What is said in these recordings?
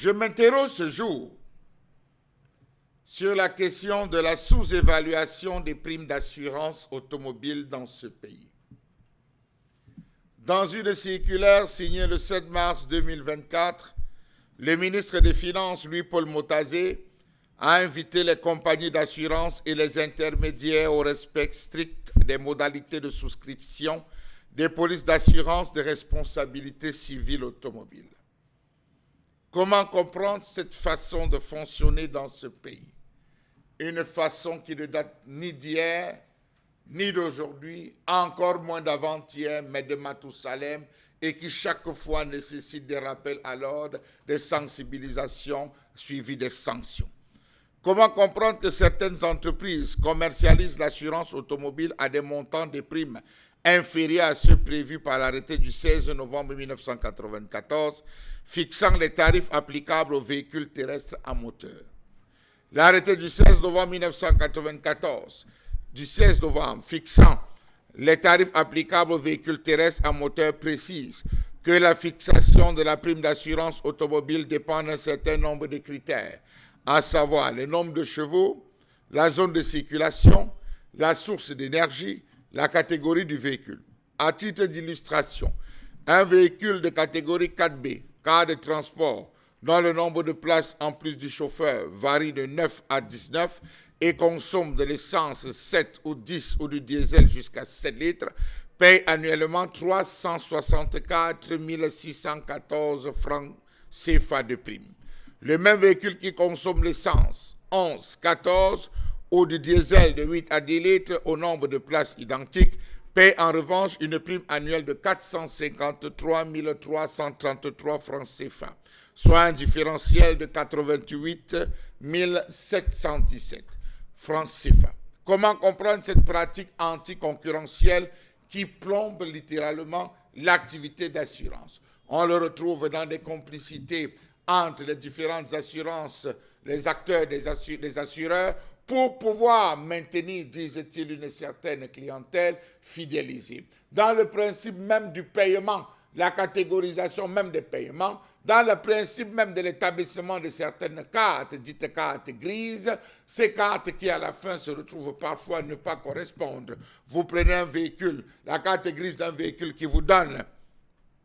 Je m'interroge ce jour sur la question de la sous-évaluation des primes d'assurance automobile dans ce pays. Dans une circulaire signée le 7 mars 2024, le ministre des Finances, Louis-Paul Motazé, a invité les compagnies d'assurance et les intermédiaires au respect strict des modalités de souscription des polices d'assurance de responsabilité civile automobile. Comment comprendre cette façon de fonctionner dans ce pays? Une façon qui ne date ni d'hier, ni d'aujourd'hui, encore moins d'avant-hier, mais de Mathusalem, et qui chaque fois nécessite des rappels à l'ordre, des sensibilisations suivies des sanctions. Comment comprendre que certaines entreprises commercialisent l'assurance automobile à des montants de primes inférieurs à ceux prévus par l'arrêté du 16 novembre 1994 fixant les tarifs applicables aux véhicules terrestres à moteur? L'arrêté du 16 novembre 1994, fixant les tarifs applicables aux véhicules terrestres à moteur précise que la fixation de la prime d'assurance automobile dépend d'un certain nombre de critères, à savoir le nombre de chevaux, la zone de circulation, la source d'énergie, la catégorie du véhicule. À titre d'illustration, un véhicule de catégorie 4B, car de transport, dont le nombre de places en plus du chauffeur varie de 9 à 19 et consomme de l'essence 7 ou 10 ou du diesel jusqu'à 7 litres, paye annuellement 364 614 francs CFA de prime. Le même véhicule qui consomme l'essence 11, 14 ou du diesel de 8 à 10 litres au nombre de places identiques paye en revanche une prime annuelle de 453 333 francs CFA, soit un différentiel de 88 717 francs CFA. Comment comprendre cette pratique anticoncurrentielle qui plombe littéralement l'activité d'assurance? On le retrouve dans des complicités entre les différentes assurances, les acteurs des assureurs, pour pouvoir maintenir, disent-ils, une certaine clientèle fidélisée. Dans le principe même du paiement, la catégorisation même des paiements, dans le principe même de l'établissement de certaines cartes, dites cartes grises, ces cartes qui à la fin se retrouvent parfois ne pas correspondre. Vous prenez un véhicule, la carte grise d'un véhicule qui vous donne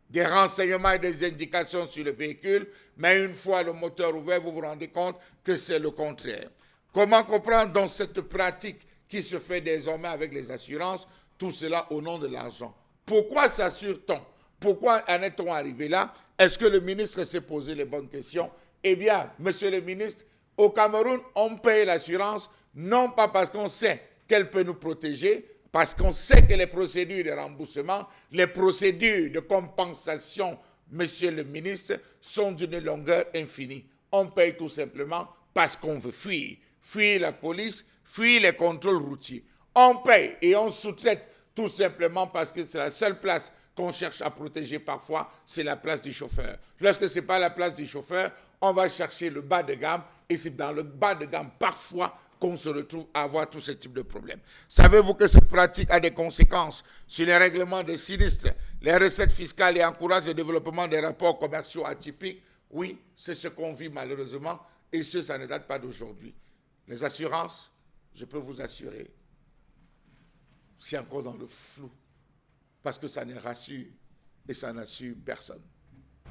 des renseignements et des indications sur le véhicule, mais une fois le moteur ouvert, vous vous rendez compte que c'est le contraire. Comment comprendre donc cette pratique qui se fait désormais avec les assurances, tout cela au nom de l'argent? Pourquoi s'assure-t-on? Pourquoi en est-on arrivé là? Est-ce que le ministre s'est posé les bonnes questions? Eh bien, monsieur le ministre, au Cameroun, on paye l'assurance, non pas parce qu'on sait qu'elle peut nous protéger, parce qu'on sait que les procédures de remboursement, les procédures de compensation, monsieur le ministre, sont d'une longueur infinie. On paye tout simplement parce qu'on veut fuir. Fuir la police, fuir les contrôles routiers. On paye et on sous-traite tout simplement parce que c'est la seule place qu'on cherche à protéger parfois, c'est la place du chauffeur. Lorsque ce n'est pas la place du chauffeur, on va chercher le bas de gamme et c'est dans le bas de gamme parfois qu'on se retrouve à avoir tout ce type de problèmes. Savez-vous que cette pratique a des conséquences sur les règlements des sinistres, les recettes fiscales et encourage le développement des rapports commerciaux atypiques? Oui, c'est ce qu'on vit malheureusement et ça ne date pas d'aujourd'hui. Les assurances, je peux vous assurer, c'est encore dans le flou parce que ça ne rassure et ça n'assure personne.